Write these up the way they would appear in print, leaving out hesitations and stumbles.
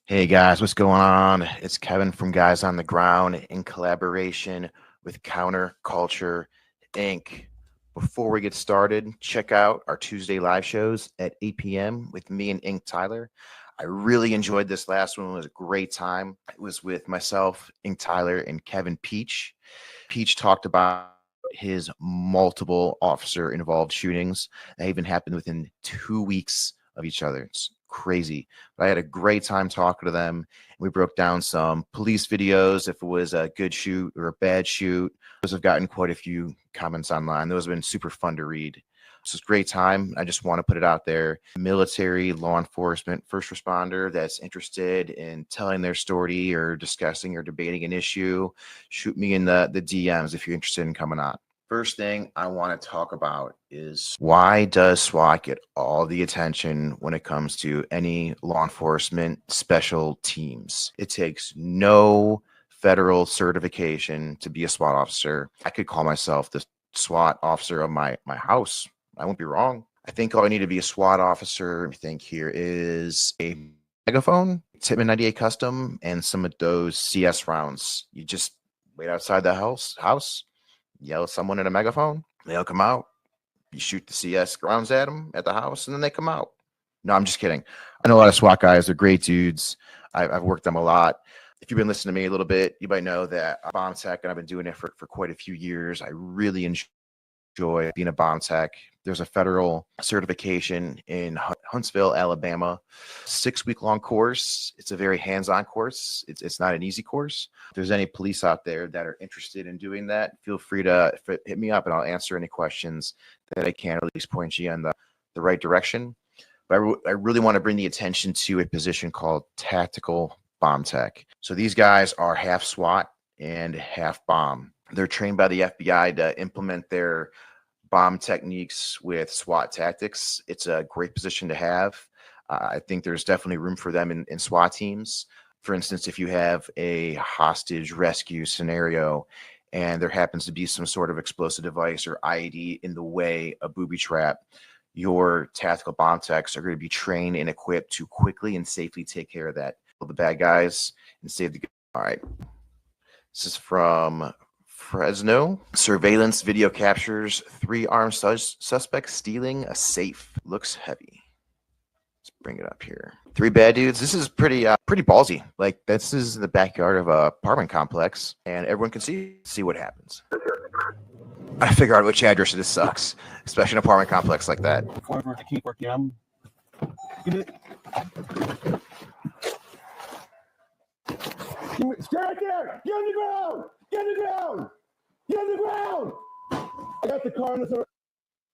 Hey guys, what's going on? It's Kevin from Guys on the Ground in collaboration with Counterculture Inc. Before we get started, check out our Tuesday live shows at 8 p.m. with me and Ink Tyler. I really enjoyed this last one. It was a great time. It was with myself, Ink Tyler, and Kevin Peach. Peach talked about his multiple officer involved shootings that even happened within 2 weeks of each other. It's crazy. But I had a great time talking to them. We broke down some police videos, if it was a good shoot or a bad shoot. Those have gotten quite a few comments online. Those have been super fun to read. This is a great time. I just want to put it out there. Military, law enforcement, first responder that's interested in telling their story or discussing or debating an issue, shoot me in the DMs if you're interested in coming on. First thing I want to talk about is, why does SWAT get all the attention when it comes to any law enforcement special teams? It takes no federal certification to be a SWAT officer. I could call myself the SWAT officer of my house. I won't be wrong. I think all I need to be a SWAT officer, I think here, is a megaphone, Tippmann 98 Custom, and some of those CS rounds. You just wait outside the house, yell at someone in a megaphone, they'll come out. You shoot the CS rounds at them at the house, and then they come out. No, I'm just kidding. I know a lot of SWAT guys. They're great dudes. I've worked them a lot. If you've been listening to me a little bit, you might know that I'm bomb tech, and I've been doing it for quite a few years. I really enjoy being a bomb tech. There's a federal certification in Huntsville, Alabama, 6-week-long course. It's a very hands-on course. It's not an easy course. If there's any police out there that are interested in doing that, feel free to hit me up and I'll answer any questions that I can, or at least point you in the right direction. But I really want to bring the attention to a position called tactical bomb tech. So these guys are half SWAT and half bomb. They're trained by the FBI to implement their bomb techniques with SWAT tactics. It's a great position to have. I think there's definitely room for them in SWAT teams. For instance, if you have a hostage rescue scenario and there happens to be some sort of explosive device or IED in the way, a booby trap, your tactical bomb techs are going to be trained and equipped to quickly and safely take care of that, kill the bad guys and save the good. All right. This is from Fresno. Surveillance video captures 3 armed suspects stealing a safe. Looks heavy. Let's bring it up here. 3 bad dudes. This is pretty ballsy. Like, this is the backyard of a apartment complex, and everyone can see what happens. I figure out which address this sucks, especially an apartment complex like that. Stay right there! Get on the ground! Get on the ground! Get on the ground! I got the car on the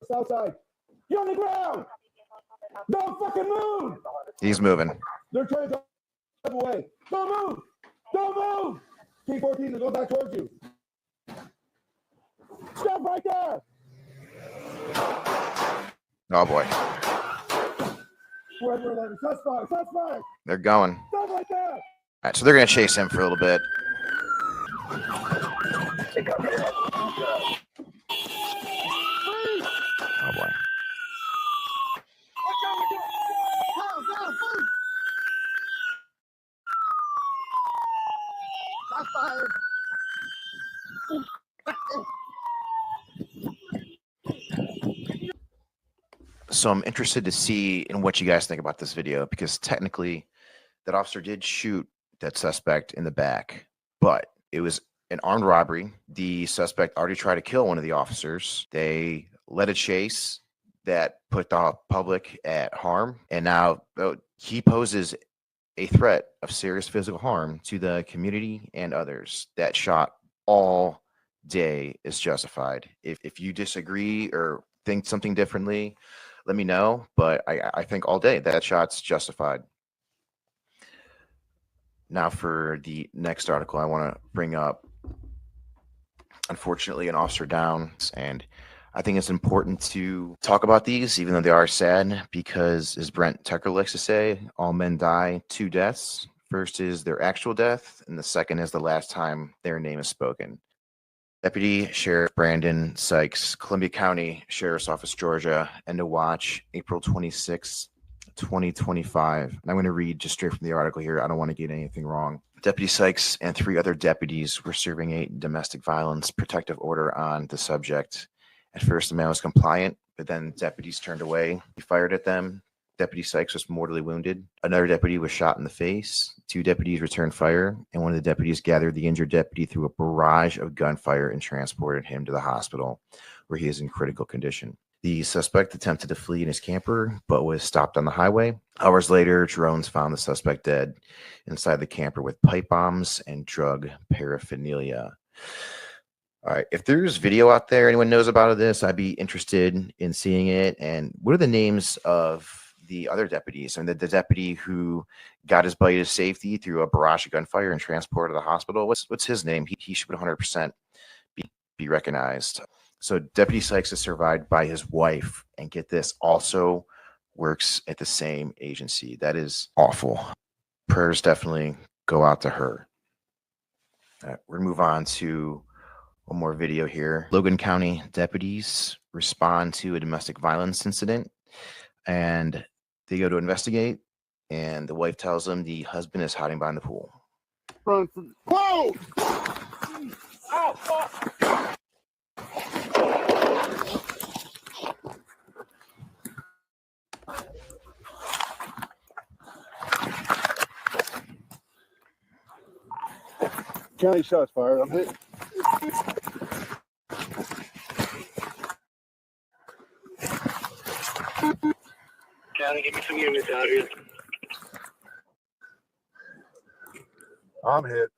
south side. Get on the ground! Don't fucking move! He's moving. They're trying to drive away. Don't move! Don't move! T-14 to go back towards you. Stop right there! Oh boy. Shots fired! Shots fired! They're going. Stop right there! All right, so they're going to chase him for a little bit. Oh boy. Shots fired! So I'm interested to see in what you guys think about this video, because technically that officer did shoot that suspect in the back, but it was an armed robbery. The suspect already tried to kill one of the officers. They led a chase that put the public at harm, and now he poses a threat of serious physical harm to the community and others. That shot all day is justified. If you disagree or think something differently, let me know, but I think all day that shot's justified. Now for the next article I want to bring up, unfortunately, an officer down, and I think it's important to talk about these, even though they are sad, because as Brent Tucker likes to say, all men die 2 deaths. First is their actual death, and the second is the last time their name is spoken. Deputy Sheriff Brandon Sykes, Columbia County Sheriff's Office, Georgia, end of watch, April 26, 2025. And I'm going to read just straight from the article here. I don't want to get anything wrong. Deputy Sykes and 3 other deputies were serving a domestic violence protective order on the subject. At first, the man was compliant, but then deputies turned away. He fired at them. Deputy Sykes was mortally wounded. Another deputy was shot in the face. 2 deputies returned fire, and one of the deputies gathered the injured deputy through a barrage of gunfire and transported him to the hospital, where he is in critical condition. The suspect attempted to flee in his camper, but was stopped on the highway. Hours later, drones found the suspect dead inside the camper with pipe bombs and drug paraphernalia. All right. If there's video out there, anyone knows about this, I'd be interested in seeing it. And what are the names of the other deputies? I mean, the deputy who got his buddy to safety through a barrage of gunfire and transported to the hospital. What's his name? He should 100% be recognized. So Deputy Sykes is survived by his wife, and get this, also works at the same agency. That is awful. Prayers definitely go out to her. All right, we're gonna move on to one more video here. Logan County deputies respond to a domestic violence incident, and they go to investigate, and the wife tells them the husband is hiding behind the pool. Whoa! Oh, fuck! County shots fired. I'm hit. County, give me some units out here. I'm hit.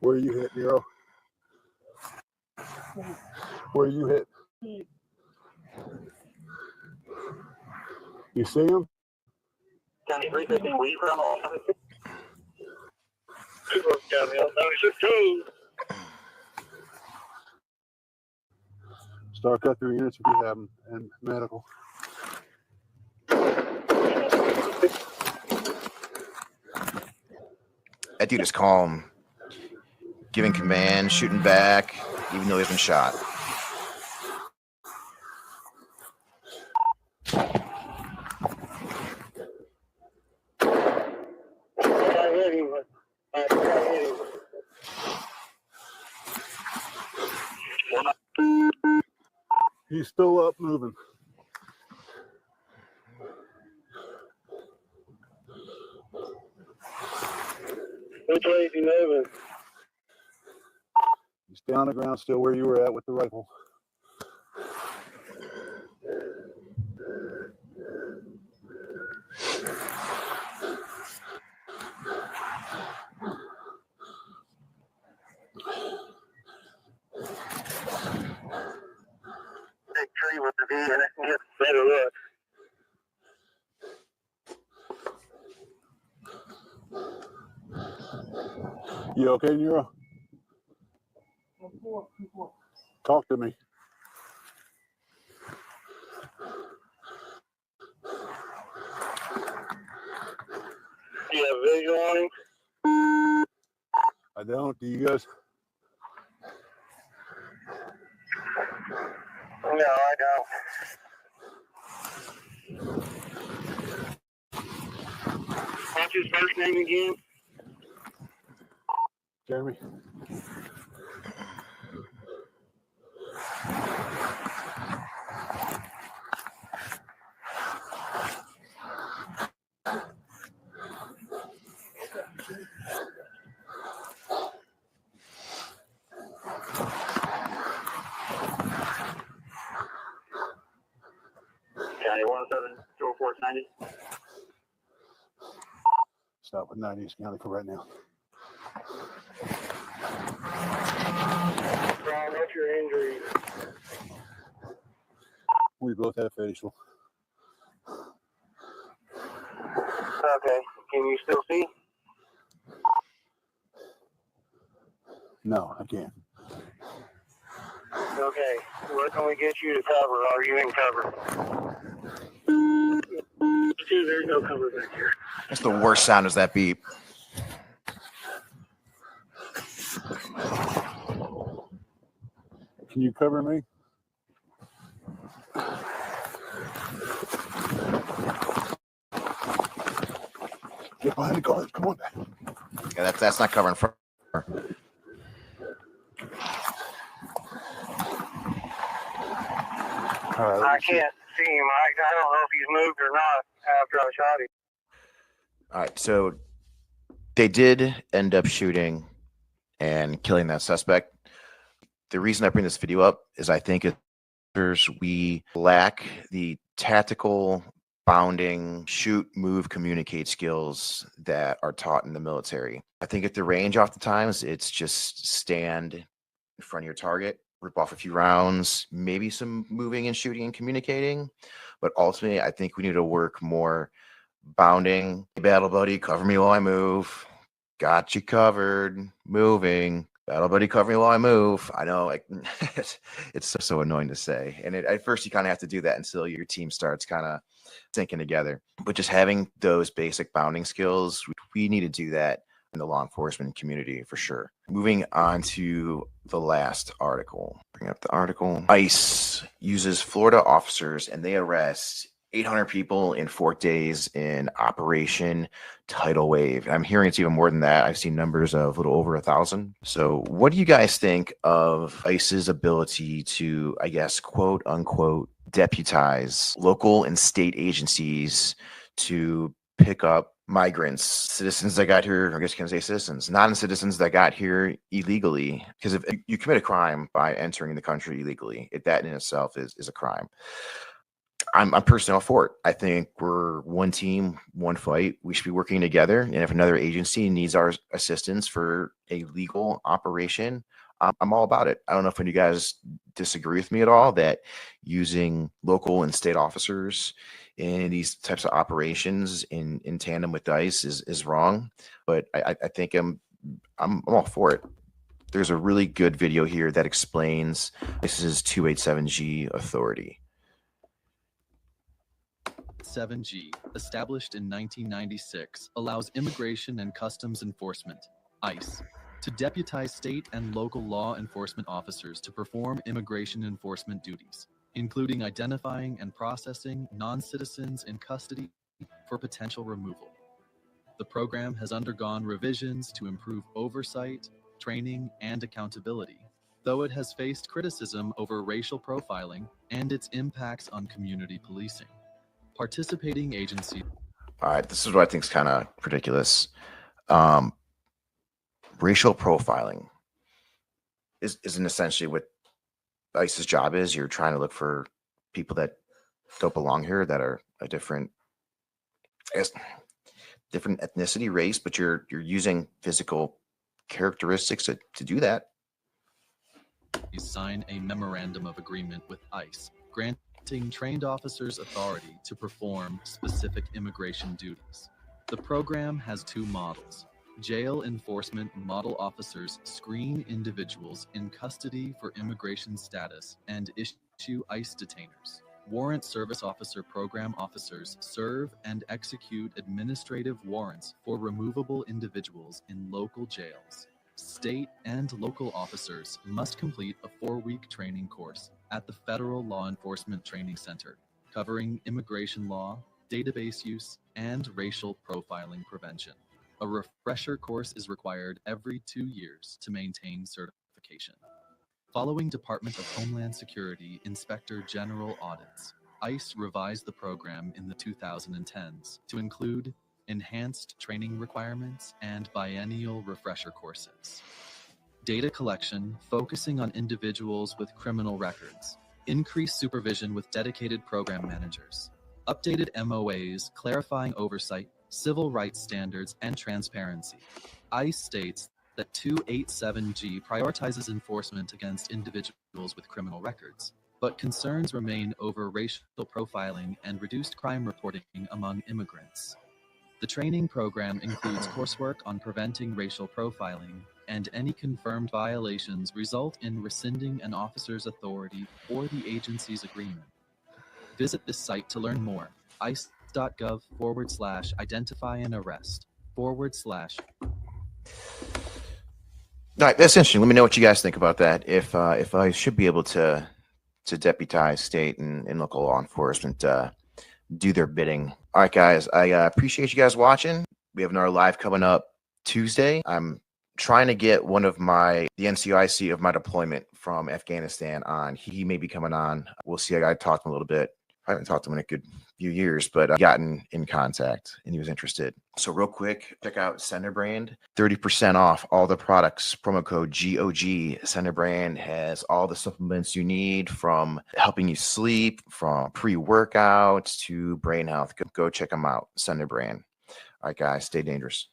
Where you hit, Nero? Where you hit? You see him? County 350, will you come on? County, 96-2. Start cut through units if you have them, and medical. That dude is calm, giving command, shooting back, even though he's been shot. He's still up, moving. Which way is he moving? He's down on the ground, still where you were at with the rifle. Big tree with the V and I can get a better look. You okay, Nero? Talk to me. Do you have visual on him? I don't. Do you guys? No, I don't. What's his first name again? Jeremy? County 107-204-90. Stop with 90s County for right now. Brian, what's your injury? We both have facial. Okay, can you still see? No, I can't. Okay, where can we get you to cover? Are you in cover? 2 2, there's no cover back here. That's the worst sound is that beep. Can you cover me? Get behind the guards. Come on. Yeah, that's not covering for. I can't see him. I don't know if he's moved or not after I shot him. All right, so they did end up shooting and killing that suspect. The reason I bring this video up is I think we lack the tactical bounding, shoot, move, communicate skills that are taught in the military. I think at the range oftentimes it's just stand in front of your target, rip off a few rounds, maybe some moving and shooting and communicating. But ultimately, I think we need to work more bounding. Battle buddy, cover me while I move. Got you covered. Moving. Battle buddy, cover me while I move. I know it's so annoying to say. And at first, you kind of have to do that until your team starts kind of syncing together. But just having those basic bounding skills, we need to do that in the law enforcement community for sure. Moving on to the last article. Bring up the article. ICE uses Florida officers and they arrest 800 people in 4 days in Operation Tidal Wave. I'm hearing it's even more than that. I've seen numbers of a little over 1,000. So what do you guys think of ICE's ability to, I guess, quote unquote, deputize local and state agencies to pick up migrants, citizens that got here, I guess you can say citizens, non-citizens that got here illegally? Because if you commit a crime by entering the country illegally, that in itself is a crime. I'm personally all for it. I think we're one team, one fight. We should be working together. And if another agency needs our assistance for a legal operation, I'm all about it. I don't know if any of you guys disagree with me at all that using local and state officers in these types of operations in tandem with ICE is wrong. But I think I'm all for it. There's a really good video here that explains ICE's 287G authority. 7G, established in 1996, allows Immigration and Customs Enforcement, ICE, to deputize state and local law enforcement officers to perform immigration enforcement duties, including identifying and processing non-citizens in custody for potential removal. The program has undergone revisions to improve oversight, training, and accountability, though it has faced criticism over racial profiling and its impacts on community policing. Participating agencies. All right, this is what I think is kind of ridiculous. Racial profiling isn't essentially what ICE's job is. You're trying to look for people that don't belong here, that are a different ethnicity, race, but you're using physical characteristics to do that. Sign a memorandum of agreement with ICE, granting trained officers authority to perform specific immigration duties. The program has 2 models. Jail enforcement model officers screen individuals in custody for immigration status and issue ICE detainers. Warrant service officer program officers serve and execute administrative warrants for removable individuals in local jails. State and local officers must complete a 4-week training course at the Federal Law Enforcement Training Center, covering immigration law, database use, and racial profiling prevention. A refresher course is required every 2 years to maintain certification. Following Department of Homeland Security Inspector General audits, ICE revised the program in the 2010s to include enhanced training requirements and biennial refresher courses. Data collection focusing on individuals with criminal records, increased supervision with dedicated program managers, updated MOAs clarifying oversight, civil rights standards, and transparency. ICE states that 287G prioritizes enforcement against individuals with criminal records, but concerns remain over racial profiling and reduced crime reporting among immigrants. The training program includes coursework on preventing racial profiling, and any confirmed violations result in rescinding an officer's authority or the agency's agreement. Visit this site to learn more. ICE .gov/identify and arrest / All right, that's interesting. Let me know what you guys think about that. If I should be able to deputize state and local law enforcement do their bidding. All right, guys, I appreciate you guys watching. We have another live coming up Tuesday. I'm trying to get one of the NCOIC of my deployment from Afghanistan on. He may be coming on. We'll see. I talked to him a little bit. I haven't talked to him in a good few years, but I've gotten in contact and he was interested. So real quick, check out Sender Brand, 30% off all the products. Promo code GOG. Sender Brand has all the supplements you need, from helping you sleep, from pre-workouts to brain health. Go check them out. Sender Brand. All right, guys, stay dangerous.